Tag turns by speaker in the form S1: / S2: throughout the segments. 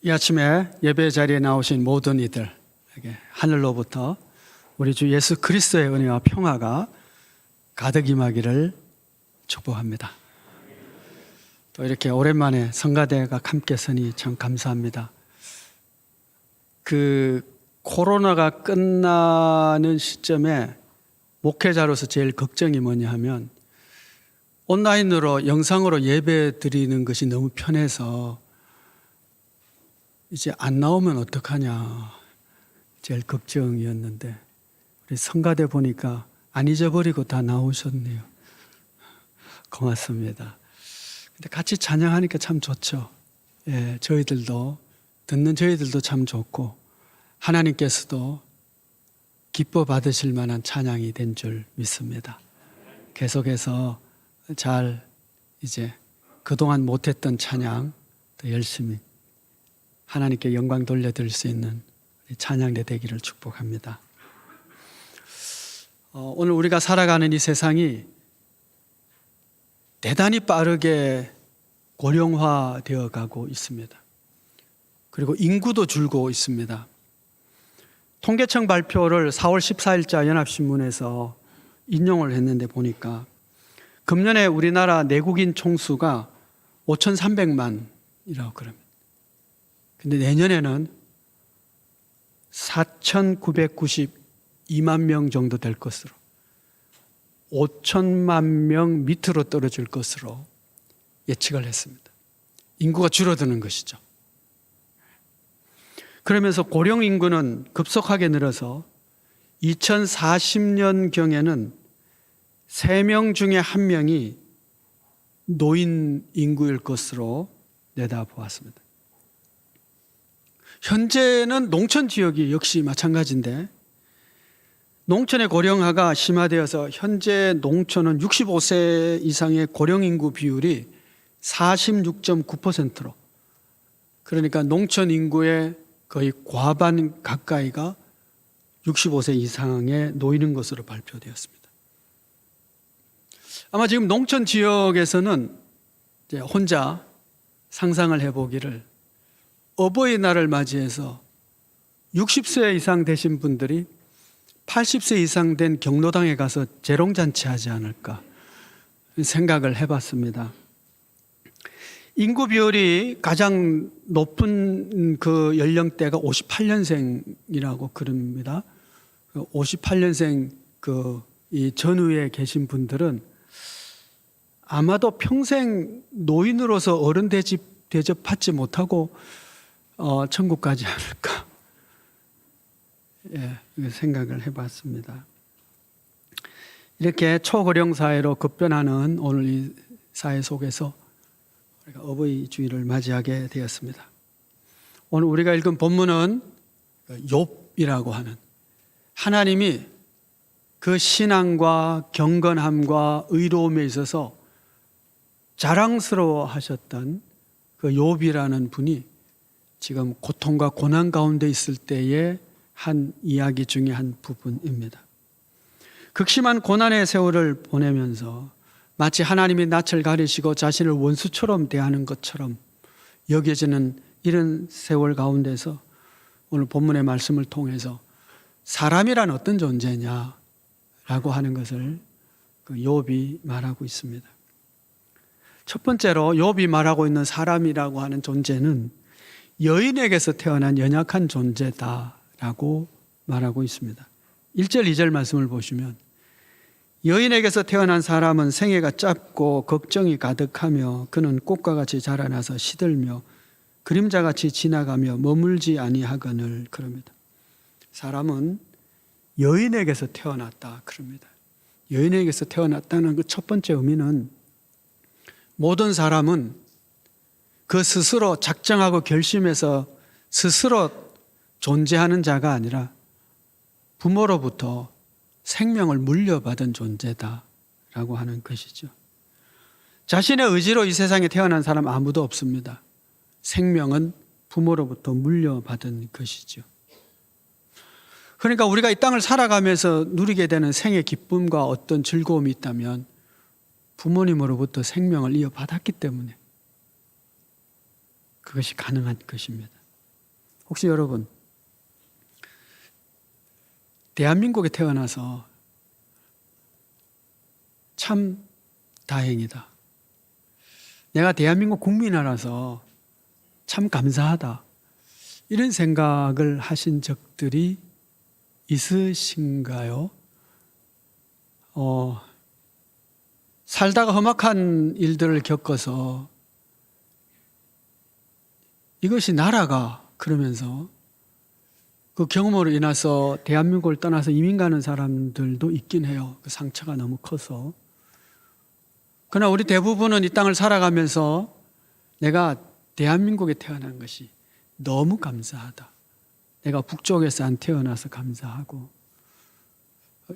S1: 이 아침에 예배 자리에 나오신 모든 이들에게 하늘로부터 우리 주 예수 그리스도의 은혜와 평화가 가득 임하기를 축복합니다. 또 이렇게 오랜만에 성가대가 함께 서니 참 감사합니다. 코로나가 끝나는 시점에 목회자로서 제일 걱정이 뭐냐 하면 온라인으로 영상으로 예배 드리는 것이 너무 편해서 이제 안 나오면 어떡하냐 제일 걱정이었는데 우리 성가대 보니까 안 잊어버리고 다 나오셨네요. 고맙습니다. 근데 같이 찬양하니까 참 좋죠. 예, 저희들도 듣는 저희들도 참 좋고 하나님께서도 기뻐 받으실 만한 찬양이 된 줄 믿습니다. 계속해서 잘 이제 그동안 못했던 찬양 더 열심히 하나님께 영광 돌려드릴 수 있는 찬양대 되기를 축복합니다. 오늘 우리가 살아가는 이 세상이 대단히 빠르게 고령화되어 가고 있습니다. 그리고 인구도 줄고 있습니다. 통계청 발표를 4월 14일자 연합신문에서 인용을 했는데 보니까 금년에 우리나라 내국인 총수가 5,300만이라고 그럽니다. 근데 내년에는 4,992만 명 정도 될 것으로 5천만 명 밑으로 떨어질 것으로 예측을 했습니다. 인구가 줄어드는 것이죠. 그러면서 고령 인구는 급속하게 늘어서 2040년경에는 3명 중에 1명이 노인 인구일 것으로 내다보았습니다. 현재는 농촌 지역이 역시 마찬가지인데 농촌의 고령화가 심화되어서 현재 농촌은 65세 이상의 고령 인구 비율이 46.9%로 그러니까 농촌 인구의 거의 과반 가까이가 65세 이상의 노인인 것으로 발표되었습니다. 아마 지금 농촌 지역에서는 이제 혼자 상상을 해보기를 어버이날을 맞이해서 60세 이상 되신 분들이 80세 이상 된 경로당에 가서 재롱잔치 하지 않을까 생각을 해봤습니다. 인구 비율이 가장 높은 그 연령대가 58년생이라고 그럽니다. 58년생 이 전후에 계신 분들은 아마도 평생 노인으로서 어른 대접받지 못하고 천국 가지 않을까 생각을 해봤습니다. 이렇게 초고령 사회로 급변하는 오늘 이 사회 속에서 우리가 어버이 주일을 맞이하게 되었습니다. 오늘 우리가 읽은 본문은 욥이라고 하는 하나님이 그 신앙과 경건함과 의로움에 있어서 자랑스러워 하셨던 그 욥이라는 분이 지금 고통과 고난 가운데 있을 때의 한 이야기 중에 한 부분입니다. 극심한 고난의 세월을 보내면서 마치 하나님이 낯을 가리시고 자신을 원수처럼 대하는 것처럼 여겨지는 이런 세월 가운데서 오늘 본문의 말씀을 통해서 사람이란 어떤 존재냐라고 하는 것을 욥이 말하고 있습니다. 첫 번째로 욥이 말하고 있는 사람이라고 하는 존재는 여인에게서 태어난 연약한 존재다라고 말하고 있습니다. 1절 2절 말씀을 보시면 여인에게서 태어난 사람은 생애가 짧고 걱정이 가득하며 그는 꽃과 같이 자라나서 시들며 그림자같이 지나가며 머물지 아니하거늘 그럽니다. 사람은 여인에게서 태어났다 그럽니다. 여인에게서 태어났다는 그 첫 번째 의미는 모든 사람은 그 스스로 작정하고 결심해서 스스로 존재하는 자가 아니라 부모로부터 생명을 물려받은 존재다라고 하는 것이죠. 자신의 의지로 이 세상에 태어난 사람 아무도 없습니다. 생명은 부모로부터 물려받은 것이죠. 그러니까 우리가 이 땅을 살아가면서 누리게 되는 생의 기쁨과 어떤 즐거움이 있다면 부모님으로부터 생명을 이어받았기 때문에 그것이 가능한 것입니다. 혹시 여러분 대한민국에 태어나서 참 다행이다, 내가 대한민국 국민이라서 참 감사하다, 이런 생각을 하신 적들이 있으신가요? 살다가 험악한 일들을 겪어서 이것이 나라가, 그러면서 그 경험으로 인해서 대한민국을 떠나서 이민 가는 사람들도 있긴 해요. 그 상처가 너무 커서. 그러나 우리 대부분은 이 땅을 살아가면서 내가 대한민국에 태어난 것이 너무 감사하다, 내가 북쪽에서 안 태어나서 감사하고,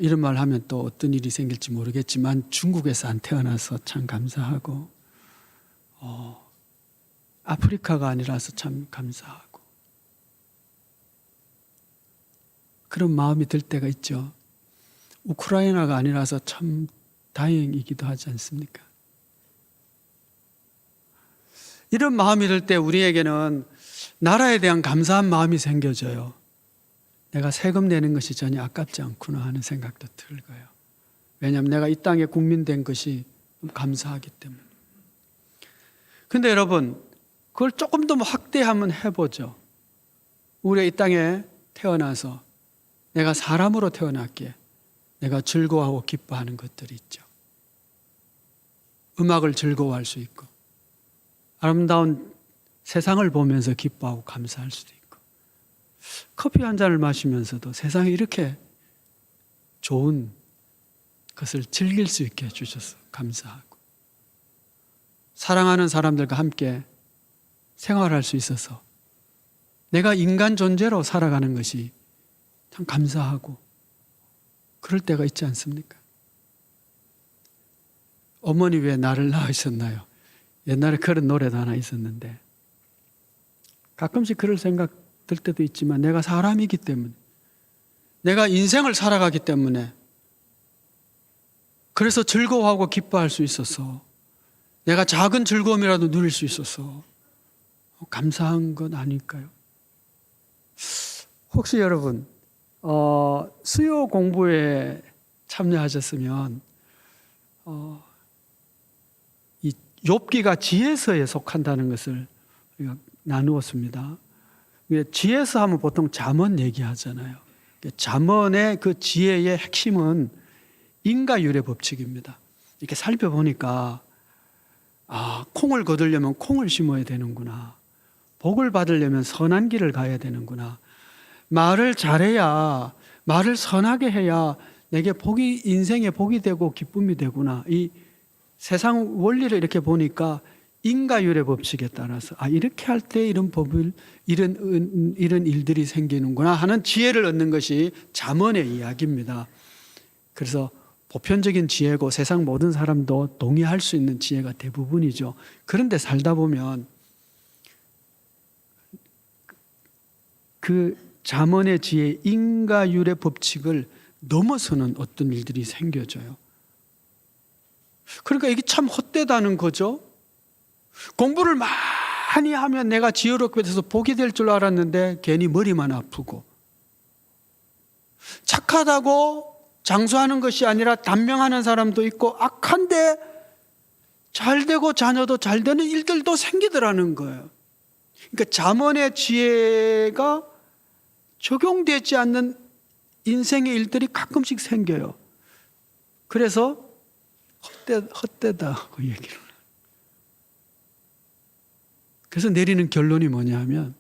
S1: 이런 말 하면 또 어떤 일이 생길지 모르겠지만 중국에서 안 태어나서 참 감사하고, 아프리카가 아니라서 참 감사하고, 그런 마음이 들 때가 있죠. 우크라이나가 아니라서 참 다행이기도 하지 않습니까? 이런 마음이 들 때 우리에게는 나라에 대한 감사한 마음이 생겨져요. 내가 세금 내는 것이 전혀 아깝지 않구나 하는 생각도 들고요. 왜냐하면 내가 이 땅에 국민된 것이 감사하기 때문에. 근데 여러분, 그걸 조금 더 확대하면 해보죠. 우리 이 땅에 태어나서 내가 사람으로 태어났기에 내가 즐거워하고 기뻐하는 것들이 있죠. 음악을 즐거워할 수 있고, 아름다운 세상을 보면서 기뻐하고 감사할 수도 있고, 커피 한 잔을 마시면서도 세상에 이렇게 좋은 것을 즐길 수 있게 해주셔서 감사하고, 사랑하는 사람들과 함께 생활할 수 있어서 내가 인간 존재로 살아가는 것이 참 감사하고, 그럴 때가 있지 않습니까? 어머니 왜 나를 낳으셨나요? 옛날에 그런 노래도 하나 있었는데, 가끔씩 그럴 생각 들 때도 있지만 내가 사람이기 때문에, 내가 인생을 살아가기 때문에, 그래서 즐거워하고 기뻐할 수 있어서, 내가 작은 즐거움이라도 누릴 수 있어서 감사한 건 아닐까요? 혹시 여러분 수요 공부에 참여하셨으면 이 욥기가 지혜서에 속한다는 것을 우리가 나누었습니다. 지혜서 하면 보통 잠언 얘기하잖아요. 잠언의 그 지혜의 핵심은 인과율의 법칙입니다. 이렇게 살펴보니까 콩을 거두려면 콩을 심어야 되는구나, 복을 받으려면 선한 길을 가야 되는구나, 말을 잘해야, 말을 선하게 해야 내게 복이, 인생에 복이 되고 기쁨이 되구나, 이 세상 원리를 이렇게 보니까 인과율의 법칙에 따라서 이렇게 할 때 이런 법을, 이런 일들이 생기는구나 하는 지혜를 얻는 것이 잠언의 이야기입니다. 그래서 보편적인 지혜고 세상 모든 사람도 동의할 수 있는 지혜가 대부분이죠. 그런데 살다 보면 그 잠언의 지혜, 인과율의 법칙을 넘어서는 어떤 일들이 생겨져요. 그러니까 이게 참 헛되다는 거죠. 공부를 많이 하면 내가 지혜롭게 돼서 복이 될 줄 알았는데 괜히 머리만 아프고, 착하다고 장수하는 것이 아니라 단명하는 사람도 있고, 악한데 잘 되고 자녀도 잘 되는 일들도 생기더라는 거예요. 그러니까 잠언의 지혜가 적용되지 않는 인생의 일들이 가끔씩 생겨요. 그래서 헛되다고 얘기를. 그래서 내리는 결론이 뭐냐 하면,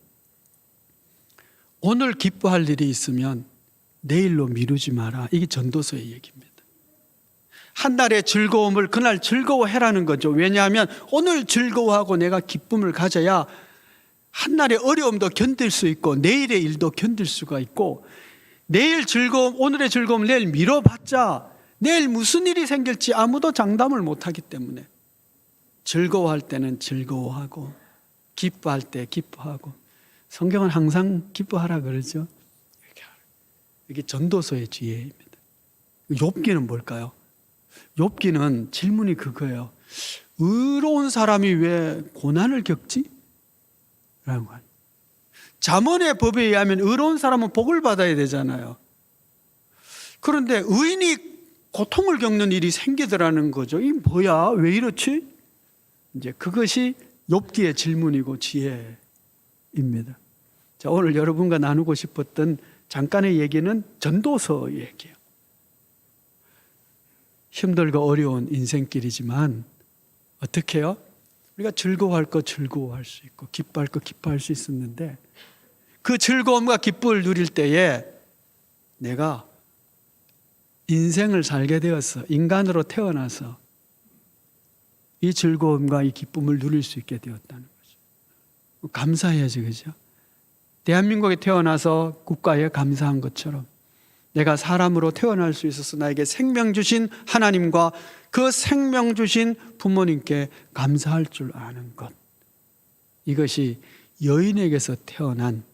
S1: 오늘 기뻐할 일이 있으면 내일로 미루지 마라. 이게 전도서의 얘기입니다. 한 날의 즐거움을 그날 즐거워해라는 거죠. 왜냐하면 오늘 즐거워하고 내가 기쁨을 가져야 한 날의 어려움도 견딜 수 있고 내일의 일도 견딜 수가 있고, 내일 즐거움, 오늘의 즐거움을 내일 미뤄봤자 내일 무슨 일이 생길지 아무도 장담을 못하기 때문에 즐거워할 때는 즐거워하고 기뻐할 때 기뻐하고, 성경은 항상 기뻐하라 그러죠. 이게 전도서의 지혜입니다. 욥기는 뭘까요? 욥기는 질문이 그거예요. 의로운 사람이 왜 고난을 겪지? 라는 거예요. 잠언의 법에 의하면 의로운 사람은 복을 받아야 되잖아요. 그런데 의인이 고통을 겪는 일이 생기더라는 거죠. 이 뭐야? 왜 이렇지? 이제 그것이 욥기의 질문이고 지혜입니다. 자, 오늘 여러분과 나누고 싶었던 잠깐의 얘기는 전도서 얘기예요. 힘들고 어려운 인생길이지만 어떻게 해요? 우리가 즐거워할 거 즐거워할 수 있고 기뻐할 거 기뻐할 수 있었는데 그 즐거움과 기쁨을 누릴 때에 내가 인생을 살게 되어서 인간으로 태어나서 이 즐거움과 이 기쁨을 누릴 수 있게 되었다는 거죠. 감사해야지, 그죠? 대한민국에 태어나서 국가에 감사한 것처럼 내가 사람으로 태어날 수 있어서 나에게 생명 주신 하나님과 그 생명 주신 부모님께 감사할 줄 아는 것, 이것이 여인에게서 태어난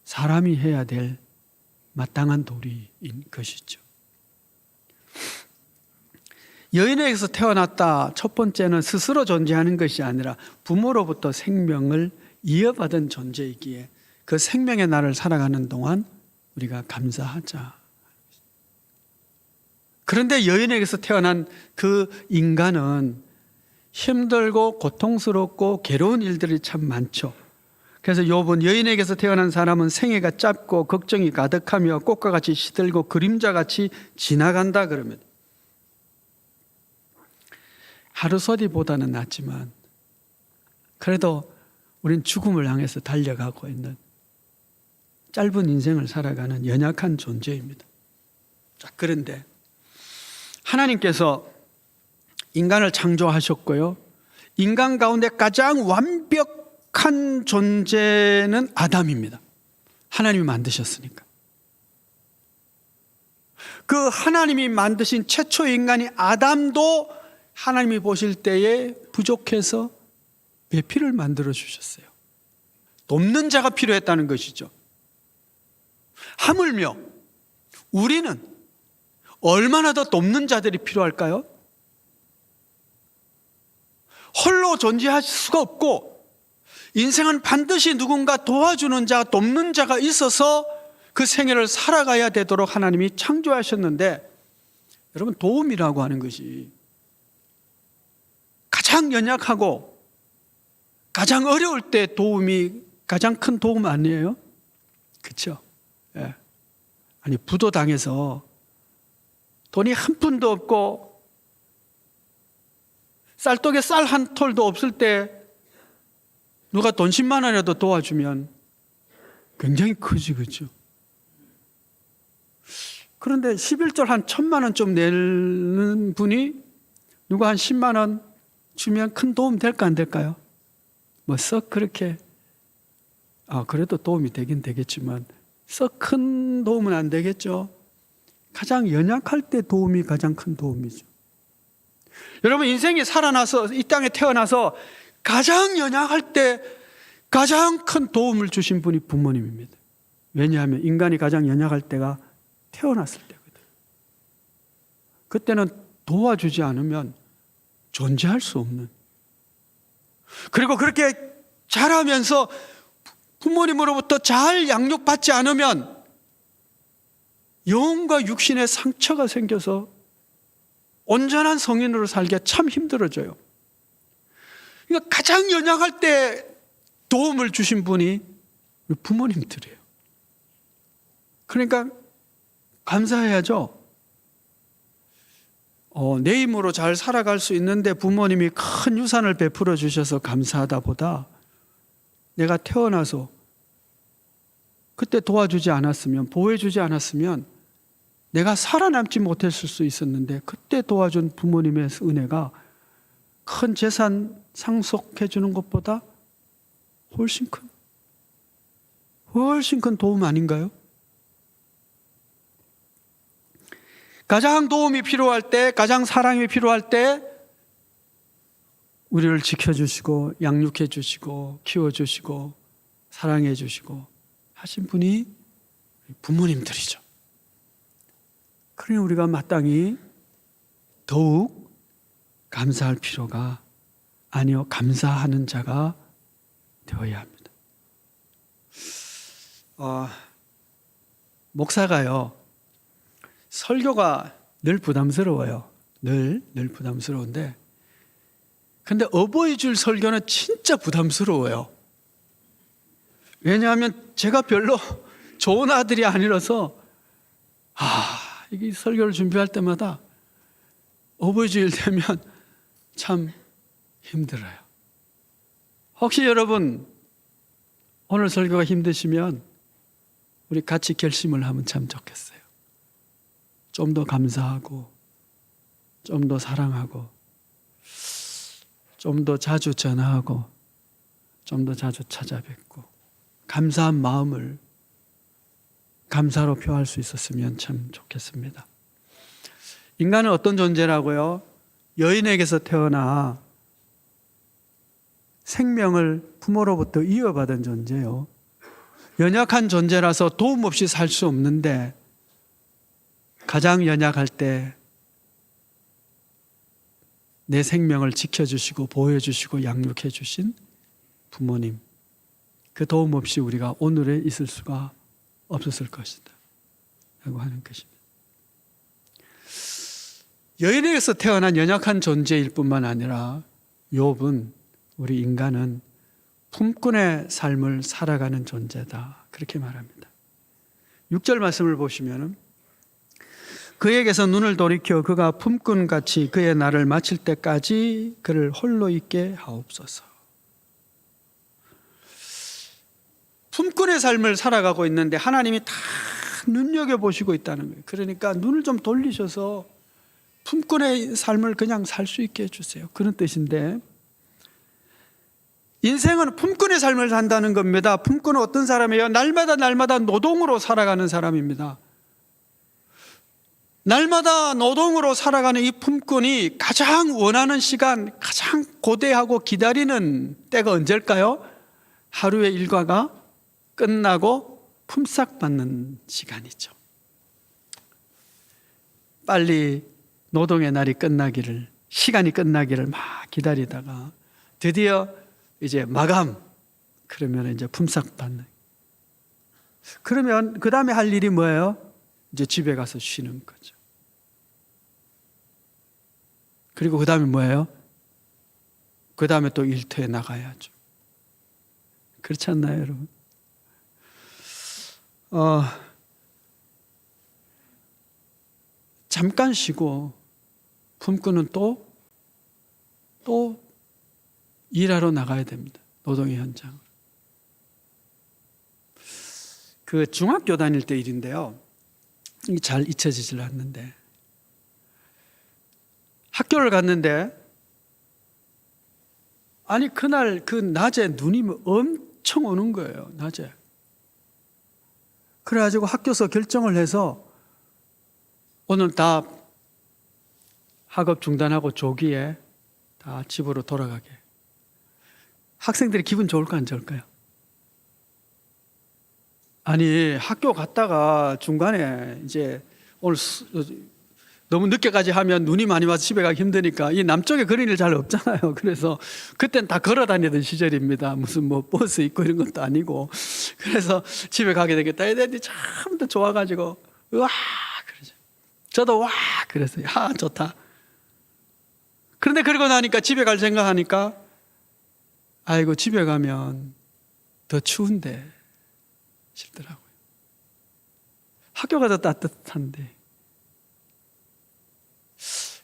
S1: 사람이 해야 될 마땅한 도리인 것이죠. 여인에게서 태어났다. 첫 번째는 스스로 존재하는 것이 아니라 부모로부터 생명을 이어받은 존재이기에 그 생명의 날을 살아가는 동안 우리가 감사하자. 그런데 여인에게서 태어난 그 인간은 힘들고 고통스럽고 괴로운 일들이 참 많죠. 그래서 욥은 여인에게서 태어난 사람은 생애가 짧고 걱정이 가득하며 꽃과 같이 시들고 그림자같이 지나간다 그럽니다. 하루소리보다는 낫지만 그래도 우린 죽음을 향해서 달려가고 있는 짧은 인생을 살아가는 연약한 존재입니다. 자, 그런데 하나님께서 인간을 창조하셨고요. 인간 가운데 가장 완벽한 존재는 아담입니다. 하나님이 만드셨으니까. 그 하나님이 만드신 최초 인간이 아담도 하나님이 보실 때에 부족해서 배필을 만들어 주셨어요. 돕는 자가 필요했다는 것이죠. 하물며 우리는 얼마나 더 돕는 자들이 필요할까요? 홀로 존재할 수가 없고 인생은 반드시 누군가 도와주는 자, 돕는 자가 있어서 그 생애를 살아가야 되도록 하나님이 창조하셨는데, 여러분, 도움이라고 하는 것이 가장 연약하고 가장 어려울 때 도움이 가장 큰 도움 아니에요? 그렇죠? 예. 아니, 부도당해서 돈이 한 푼도 없고 쌀떡에 쌀 한 톨도 없을 때 누가 돈 10만 원이라도 도와주면 굉장히 크지, 그렇죠? 그런데 11절 한 1,000만 원 좀 내는 분이 누가 한 10만 원 주면 큰 도움 될까 안 될까요? 뭐 썩 그렇게 그래도 도움이 되긴 되겠지만 썩 큰 도움은 안 되겠죠. 가장 연약할 때 도움이 가장 큰 도움이죠. 여러분, 인생이 살아나서 이 땅에 태어나서 가장 연약할 때 가장 큰 도움을 주신 분이 부모님입니다. 왜냐하면 인간이 가장 연약할 때가 태어났을 때거든. 그때는 도와주지 않으면 존재할 수 없는, 그리고 그렇게 자라면서 부모님으로부터 잘 양육받지 않으면 영혼과 육신의 상처가 생겨서 온전한 성인으로 살기가 참 힘들어져요. 그러니까 가장 연약할 때 도움을 주신 분이 우리 부모님들이에요. 그러니까 감사해야죠. 내 힘으로 잘 살아갈 수 있는데 부모님이 큰 유산을 베풀어 주셔서 감사하다 보다 내가 태어나서 그때 도와주지 않았으면, 보호해주지 않았으면 내가 살아남지 못했을 수 있었는데 그때 도와준 부모님의 은혜가 큰 재산 상속해 주는 것보다 훨씬 큰 도움 아닌가요? 가장 도움이 필요할 때, 가장 사랑이 필요할 때 우리를 지켜주시고 양육해 주시고 키워주시고 사랑해 주시고 하신 분이 부모님들이죠. 그러니 우리가 마땅히 더욱 감사할 필요가 아니요, 감사하는 자가 되어야 합니다. 목사가요, 설교가 늘 부담스러워요. 늘 부담스러운데, 근데 어버이줄 설교는 진짜 부담스러워요. 왜냐하면 제가 별로 좋은 아들이 아니라서, 이게 설교를 준비할 때마다 어버이주일 되면 참 힘들어요. 혹시 여러분 오늘 설교가 힘드시면 우리 같이 결심을 하면 참 좋겠어요. 좀 더 감사하고, 좀 더 사랑하고, 좀 더 자주 전화하고, 좀 더 자주 찾아뵙고, 감사한 마음을 감사로 표할 수 있었으면 참 좋겠습니다. 인간은 어떤 존재라고요? 여인에게서 태어나 생명을 부모로부터 이어받은 존재요. 연약한 존재라서 도움 없이 살 수 없는데, 가장 연약할 때 내 생명을 지켜주시고 보호해주시고 양육해주신 부모님, 그 도움 없이 우리가 오늘에 있을 수가 없었을 것이다 라고 하는 것입니다. 여인에게서 태어난 연약한 존재일 뿐만 아니라 욥은, 우리 인간은 품꾼의 삶을 살아가는 존재다, 그렇게 말합니다. 6절 말씀을 보시면, 그에게서 눈을 돌이켜 그가 품꾼같이 그의 날을 마칠 때까지 그를 홀로 있게 하옵소서. 품꾼의 삶을 살아가고 있는데 하나님이 다 눈여겨보시고 있다는 거예요. 그러니까 눈을 좀 돌리셔서 품꾼의 삶을 그냥 살 수 있게 해주세요, 그런 뜻인데, 인생은 품꾼의 삶을 산다는 겁니다. 품꾼은 어떤 사람이에요? 날마다 노동으로 살아가는 사람입니다. 날마다 노동으로 살아가는 이 품꾼이 가장 원하는 시간, 가장 고대하고 기다리는 때가 언제일까요? 하루의 일과가 끝나고 품삯받는 시간이죠. 빨리 노동의 날이 끝나기를, 시간이 끝나기를 막 기다리다가 드디어 이제 마감, 그러면 이제 품삯받는. 그러면 그 다음에 할 일이 뭐예요? 이제 집에 가서 쉬는 거죠. 그리고 그 다음에 뭐예요? 그 다음에 또 일터에 나가야죠. 그렇지 않나요, 여러분? 잠깐 쉬고 품꾼은 또 일하러 나가야 됩니다. 노동의 현장을. 그 중학교 다닐 때 일인데요, 이게 잘 잊혀지질 않는데, 학교를 갔는데, 아니 그날 그 낮에 눈이 엄청 오는 거예요, 낮에. 그래가지고 학교에서 결정을 해서 오늘 다 학업 중단하고 조기에 다 집으로 돌아가게. 학생들이 기분 좋을까 안 좋을까요? 아니 학교 갔다가 중간에 이제 오늘 너무 늦게까지 하면 눈이 많이 와서 집에 가기 힘드니까, 이 남쪽에 그런 일 잘 없잖아요. 그래서 그땐 다 걸어 다니던 시절입니다. 무슨 뭐 버스 있고 이런 것도 아니고. 그래서 집에 가게 되겠다. 애들이 참 더 좋아가지고 와 그러죠. 저도 와 그랬어요. 야 좋다. 그런데 그러고 나니까 집에 갈 생각하니까, 아이고 집에 가면 더 추운데 싶더라고요. 학교가 더 따뜻한데.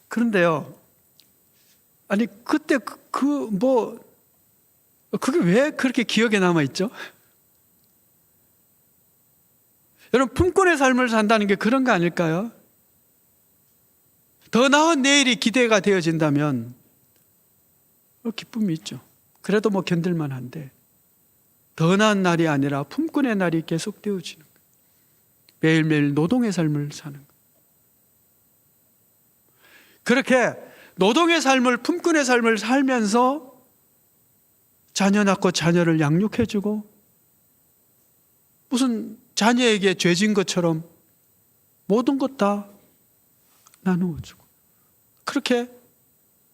S1: 그런데요, 아니 그때 그게 왜 그렇게 기억에 남아 있죠? 여러분, 품꾼의 삶을 산다는 게 그런 거 아닐까요? 더 나은 내일이 기대가 되어진다면 기쁨이 있죠. 그래도 뭐 견딜만 한데, 더 나은 날이 아니라 품꾼의 날이 계속 되어지는 거예요. 매일매일 노동의 삶을 사는 거예요. 그렇게 노동의 삶을, 품꾼의 삶을 살면서 자녀 낳고 자녀를 양육해주고, 무슨 자녀에게 죄진 것처럼 모든 것 다 나누어주고, 그렇게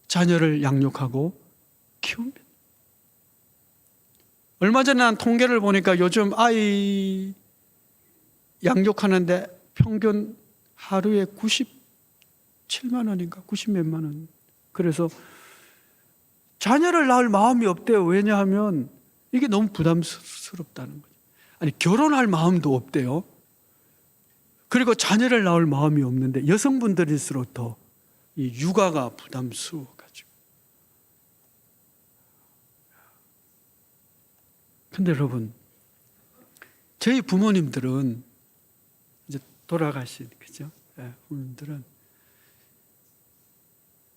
S1: 자녀를 양육하고 키웁니다. 얼마 전에 난 통계를 보니까 요즘 아이 양육하는데 평균 하루에 97만 원인가 90몇만 원. 그래서 자녀를 낳을 마음이 없대요. 왜냐하면 이게 너무 부담스럽다는 거죠. 아니, 결혼할 마음도 없대요. 그리고 자녀를 낳을 마음이 없는데 여성분들일수록 더 이 육아가 부담스러워가지고. 근데 여러분, 저희 부모님들은 이제 돌아가신, 그죠? 부모님들은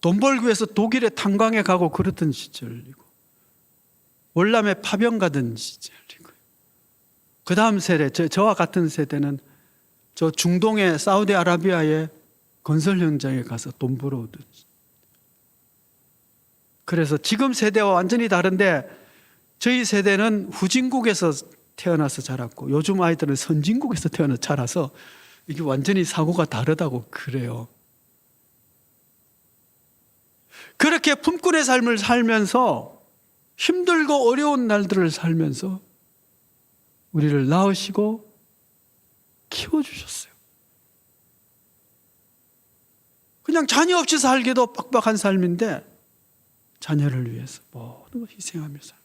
S1: 돈 벌기 위해서 독일에 탄광에 가고 그랬던 시절이고, 월남에 파병 가던 시절이고, 그 다음 세대, 저와 같은 세대는 저 중동의 사우디아라비아의 건설 현장에 가서 돈 벌어오던. 그래서 지금 세대와 완전히 다른데, 저희 세대는 후진국에서 태어나서 자랐고 요즘 아이들은 선진국에서 태어나서 자라서 이게 완전히 사고가 다르다고 그래요. 그렇게 품꾼의 삶을 살면서 힘들고 어려운 날들을 살면서 우리를 낳으시고 키워주셨어요. 그냥 자녀 없이 살기도 빡빡한 삶인데 자녀를 위해서 모든 걸 희생하며 살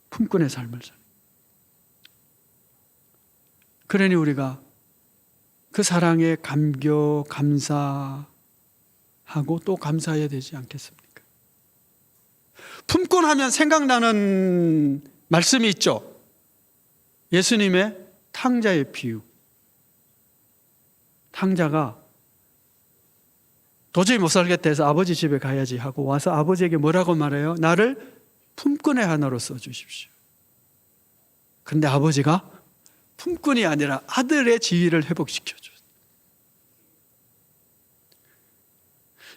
S1: 품꾼의 삶을 살. 그러니 우리가 그 사랑에 감격, 감사하고 또 감사해야 되지 않겠습니까? 품꾼 하면 생각나는 말씀이 있죠. 예수님의 탕자의 비유. 탕자가 도저히 못 살겠다 해서 아버지 집에 가야지 하고 와서 아버지에게 뭐라고 말해요? 나를 품꾼의 하나로 써주십시오. 그런데 아버지가 품꾼이 아니라 아들의 지위를 회복시켜줘요.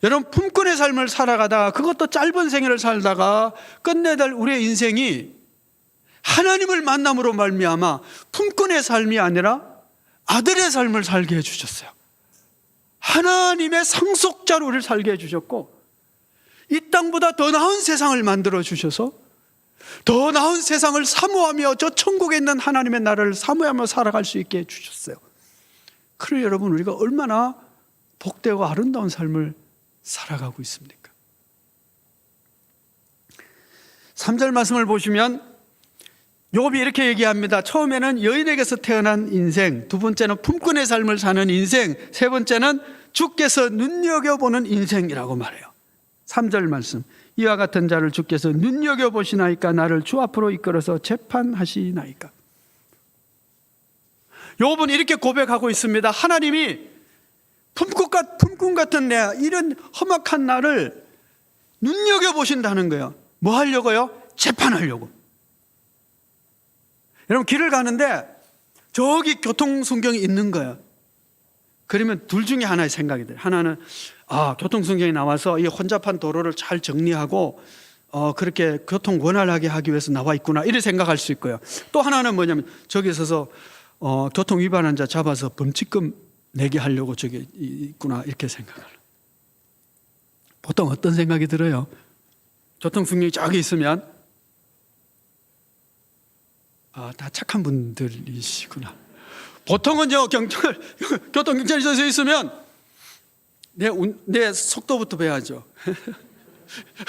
S1: 여러분, 품꾼의 삶을 살아가다가, 그것도 짧은 생애를 살다가 끝내달 우리의 인생이 하나님을 만남으로 말미암아 품꾼의 삶이 아니라 아들의 삶을 살게 해주셨어요. 하나님의 상속자로 우리를 살게 해주셨고, 이 땅보다 더 나은 세상을 만들어 주셔서 더 나은 세상을 사모하며 저 천국에 있는 하나님의 나라를 사모하며 살아갈 수 있게 해주셨어요. 그래 여러분, 우리가 얼마나 복되고 아름다운 삶을 살아가고 있습니까? 3절 말씀을 보시면 욥이 이렇게 얘기합니다. 처음에는 여인에게서 태어난 인생, 두 번째는 품꾼의 삶을 사는 인생, 세 번째는 주께서 눈여겨보는 인생이라고 말해요. 3절 말씀, 이와 같은 자를 주께서 눈여겨보시나이까? 나를 주 앞으로 이끌어서 재판하시나이까? 욥은 이렇게 고백하고 있습니다. 하나님이 품꾼 같은 내 이런 험악한 나를 눈여겨보신다는 거예요. 뭐 하려고요? 재판하려고. 여러분, 길을 가는데 저기 교통순경이 있는 거예요. 그러면 둘 중에 하나의 생각이 돼요. 하나는 교통순경이 나와서 이 혼잡한 도로를 잘 정리하고 그렇게 교통 원활하게 하기 위해서 나와 있구나, 이렇게 생각할 수 있고요. 또 하나는 뭐냐면 저기 서서 교통 위반한 자 잡아서 범칙금 내게 하려고 저기 있구나, 이렇게 생각을. 보통 어떤 생각이 들어요? 교통순경이 저기 있으면 다 착한 분들이시구나. 보통은요, 교통경찰이 서 있으면 내 속도부터 봐야죠.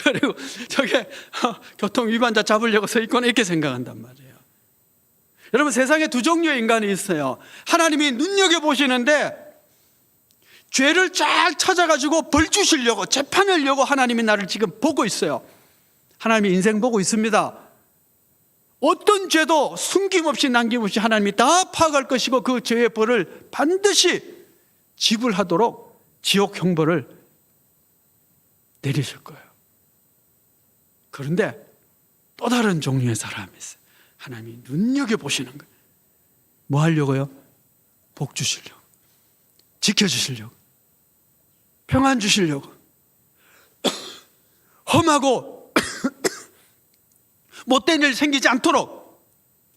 S1: 그리고 저게 교통 위반자 잡으려고 서 있거나 이렇게 생각한단 말이에요. 여러분, 세상에 두 종류의 인간이 있어요. 하나님이 눈여겨보시는데 죄를 쫙 찾아가지고 벌 주시려고, 재판하려고 하나님이 나를 지금 보고 있어요. 하나님이 인생 보고 있습니다. 어떤 죄도 숨김없이 남김없이 하나님이 다 파악할 것이고 그 죄의 벌을 반드시 지불하도록 지옥 형벌을 내리실 거예요. 그런데 또 다른 종류의 사람이 있어요. 하나님이 눈여겨보시는 거예요. 뭐 하려고요? 복 주시려고, 지켜주시려고, 평안 주시려고, 험하고 못된 일 생기지 않도록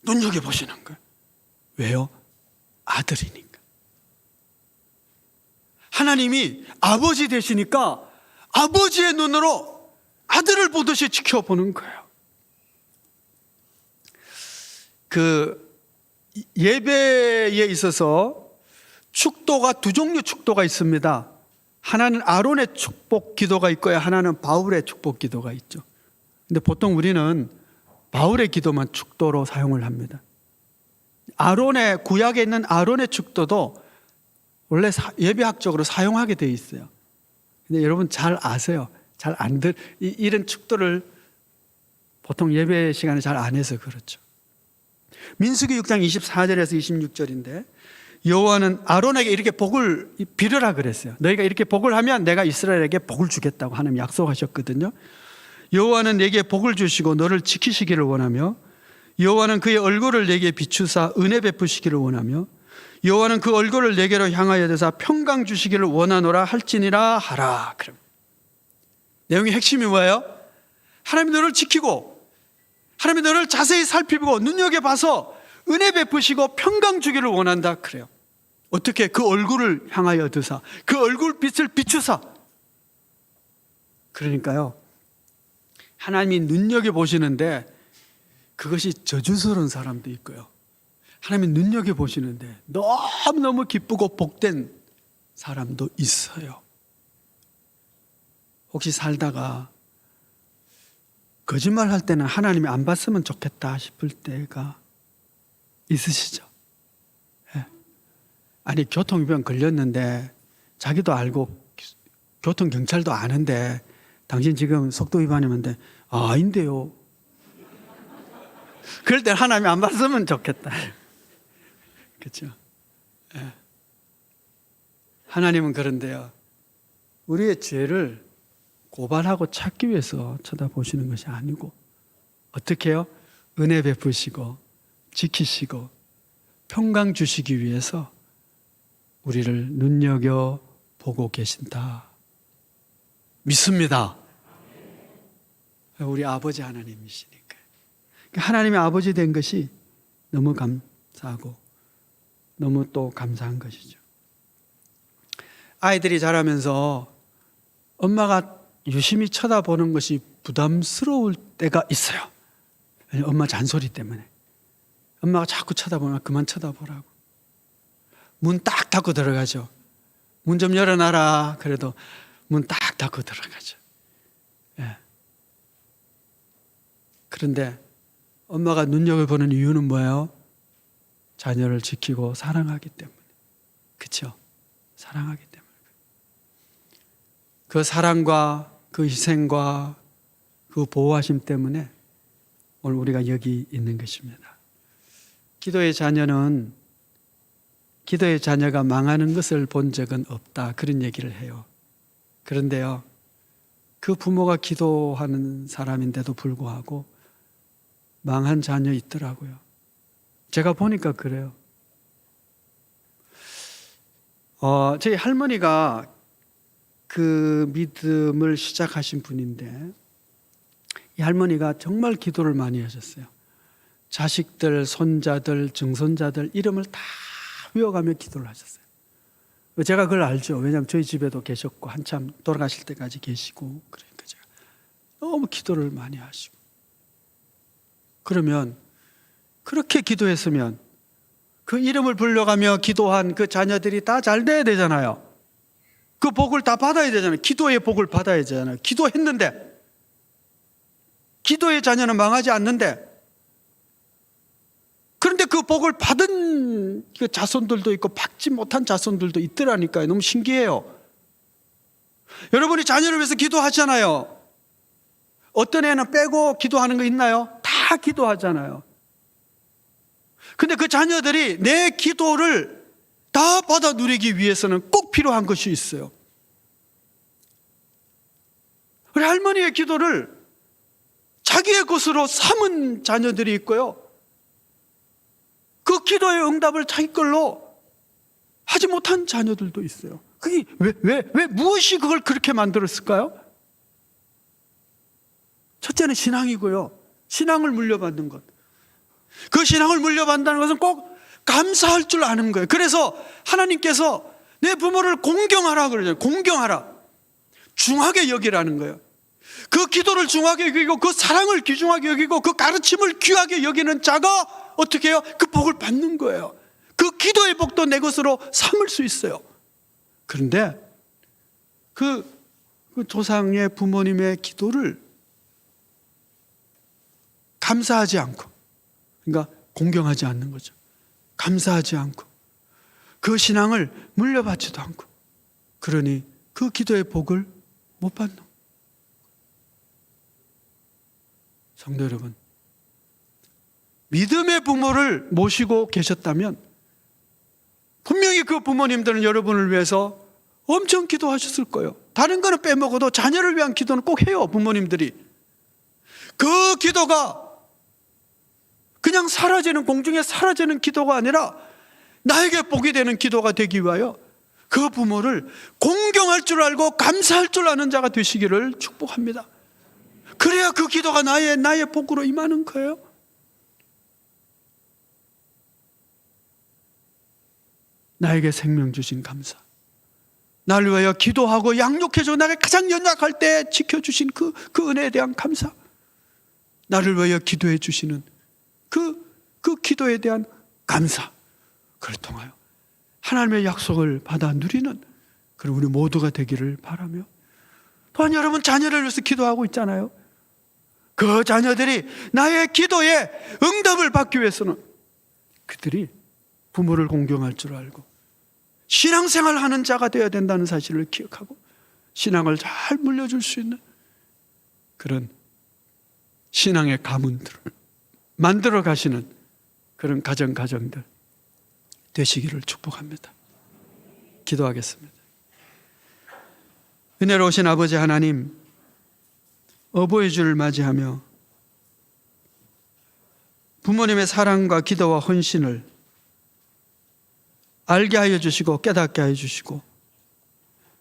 S1: 눈여겨보시는 거예요. 왜요? 아들이니까. 하나님이 아버지 되시니까 아버지의 눈으로 아들을 보듯이 지켜보는 거예요. 예배에 있어서 축도가 두 종류 축도가 있습니다. 하나는 아론의 축복 기도가 있고요, 하나는 바울의 축복 기도가 있죠. 근데 보통 우리는 바울의 기도만 축도로 사용을 합니다. 아론의, 구약에 있는 아론의 축도도 원래 예배학적으로 사용하게 되어 있어요. 근데 여러분 잘 아세요. 잘 안 이런 축도를 보통 예배 시간에 잘 안 해서 그렇죠. 민수기 6장 24절에서 26절인데 여호와는 아론에게 이렇게 복을 빌으라 그랬어요. 너희가 이렇게 복을 하면 내가 이스라엘에게 복을 주겠다고 하나님 약속하셨거든요. 여호와는 내게 복을 주시고 너를 지키시기를 원하며 여호와는 그의 얼굴을 내게 비추사 은혜 베푸시기를 원하며 여호와는 그 얼굴을 내게로 향하여 대사 평강 주시기를 원하노라 할지니라 하라. 그럼 내용의 핵심이 뭐예요? 하나님이 너를 지키고 하나님이 너를 자세히 살피고 눈여겨봐서 은혜 베푸시고 평강 주기를 원한다 그래요. 어떻게? 그 얼굴을 향하여 드사 그 얼굴 빛을 비추사. 그러니까요, 하나님이 눈여겨보시는데 그것이 저주스러운 사람도 있고요, 하나님이 눈여겨보시는데 너무너무 기쁘고 복된 사람도 있어요. 혹시 살다가 거짓말 할 때는 하나님이 안 봤으면 좋겠다 싶을 때가 있으시죠? 예. 아니, 교통위반 걸렸는데 자기도 알고 교통경찰도 아는데 당신 지금 속도 위반이면 아닌데요. 그럴 때 하나님이 안 봤으면 좋겠다. 그렇죠? 예. 하나님은 그런데요, 우리의 죄를 고발하고 찾기 위해서 쳐다보시는 것이 아니고 어떻게 해요? 은혜 베푸시고 지키시고 평강 주시기 위해서 우리를 눈여겨보고 계신다 믿습니다. 우리 아버지 하나님이시니까. 하나님의 아버지 된 것이 너무 감사하고 너무 또 감사한 것이죠. 아이들이 자라면서 엄마가 유심히 쳐다보는 것이 부담스러울 때가 있어요. 엄마 잔소리 때문에. 엄마가 자꾸 쳐다보면 그만 쳐다보라고. 문 딱 닫고 들어가죠. 문 좀 열어놔라. 그래도 문 딱 닫고 들어가죠. 예. 그런데 엄마가 눈여겨보는 이유는 뭐예요? 자녀를 지키고 사랑하기 때문에. 그렇죠? 사랑하기 때문에. 그 사랑과 그 희생과 그 보호하심 때문에 오늘 우리가 여기 있는 것입니다. 기도의 자녀가 망하는 것을 본 적은 없다, 그런 얘기를 해요. 그런데요, 그 부모가 기도하는 사람인데도 불구하고 망한 자녀 있더라고요. 제가 보니까 그래요. 저희 할머니가 그 믿음을 시작하신 분인데 이 할머니가 정말 기도를 많이 하셨어요. 자식들, 손자들, 증손자들 이름을 다 외워가며 기도를 하셨어요. 제가 그걸 알죠. 왜냐하면 저희 집에도 계셨고 한참 돌아가실 때까지 계시고, 그러니까 제가 너무 기도를 많이 하시고. 그러면 그렇게 기도했으면 그 이름을 불러가며 기도한 그 자녀들이 다 잘 돼야 되잖아요. 그 복을 다 받아야 되잖아요. 기도의 복을 받아야 되잖아요. 기도했는데, 기도의 자녀는 망하지 않는데, 그런데 그 복을 받은 그 자손들도 있고 받지 못한 자손들도 있더라니까요. 너무 신기해요. 여러분이 자녀를 위해서 기도하잖아요. 어떤 애는 빼고 기도하는 거 있나요? 다 기도하잖아요. 근데 그 자녀들이 내 기도를 다 받아 누리기 위해서는 꼭 필요한 것이 있어요. 우리 할머니의 기도를 자기의 것으로 삼은 자녀들이 있고요, 그 기도의 응답을 자기 걸로 하지 못한 자녀들도 있어요. 그게 왜 무엇이 그걸 그렇게 만들었을까요? 첫째는 신앙이고요, 신앙을 물려받는 것. 그 신앙을 물려받는다는 것은 꼭 감사할 줄 아는 거예요. 그래서 하나님께서 내 부모를 공경하라 그러잖아요. 공경하라. 중하게 여기라는 거예요. 그 기도를 중하게 여기고 그 사랑을 귀중하게 여기고 그 가르침을 귀하게 여기는 자가 어떻게 해요? 그 복을 받는 거예요. 그 기도의 복도 내 것으로 삼을 수 있어요. 그런데 그 조상의 부모님의 기도를 감사하지 않고, 그러니까 공경하지 않는 거죠. 감사하지 않고 그 신앙을 물려받지도 않고, 그러니 그 기도의 복을 못 받는 거예요. 성도 여러분, 믿음의 부모를 모시고 계셨다면 분명히 그 부모님들은 여러분을 위해서 엄청 기도하셨을 거예요. 다른 거는 빼먹어도 자녀를 위한 기도는 꼭 해요. 부모님들이. 그 기도가 그냥 사라지는, 공중에 사라지는 기도가 아니라 나에게 복이 되는 기도가 되기 위하여 그 부모를 공경할 줄 알고 감사할 줄 아는 자가 되시기를 축복합니다. 그래야 그 기도가 나의 복으로 임하는 거예요. 나에게 생명 주신 감사, 나를 위하여 기도하고 양육해줘 나에게 가장 연약할 때 지켜주신 그 은혜에 대한 감사, 나를 위하여 기도해 주시는 그 기도에 대한 감사, 그를 통하여 하나님의 약속을 받아 누리는 그런 우리 모두가 되기를 바라며, 또한 여러분 자녀를 위해서 기도하고 있잖아요. 그 자녀들이 나의 기도에 응답을 받기 위해서는 그들이 부모를 공경할 줄 알고 신앙생활을 하는 자가 되어야 된다는 사실을 기억하고 신앙을 잘 물려줄 수 있는 그런 신앙의 가문들을 만들어 가시는 그런 가정들 되시기를 축복합니다. 기도하겠습니다. 은혜로우신 아버지 하나님, 어버이 주를 맞이하며 부모님의 사랑과 기도와 헌신을 알게 하여 주시고 깨닫게 하여 주시고,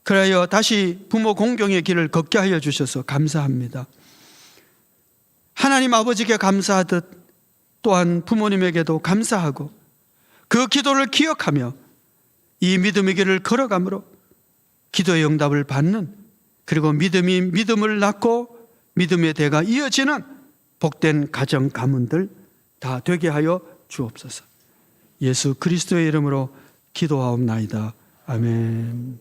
S1: 그래야 다시 부모 공경의 길을 걷게 하여 주셔서 감사합니다. 하나님 아버지께 감사하듯 또한 부모님에게도 감사하고 그 기도를 기억하며 이 믿음의 길을 걸어가므로 기도의 응답을 받는, 그리고 믿음이 믿음을 낳고 믿음의 대가 이어지는 복된 가정 가문들 다 되게 하여 주옵소서. 예수 그리스도의 이름으로 기도하옵나이다. 아멘.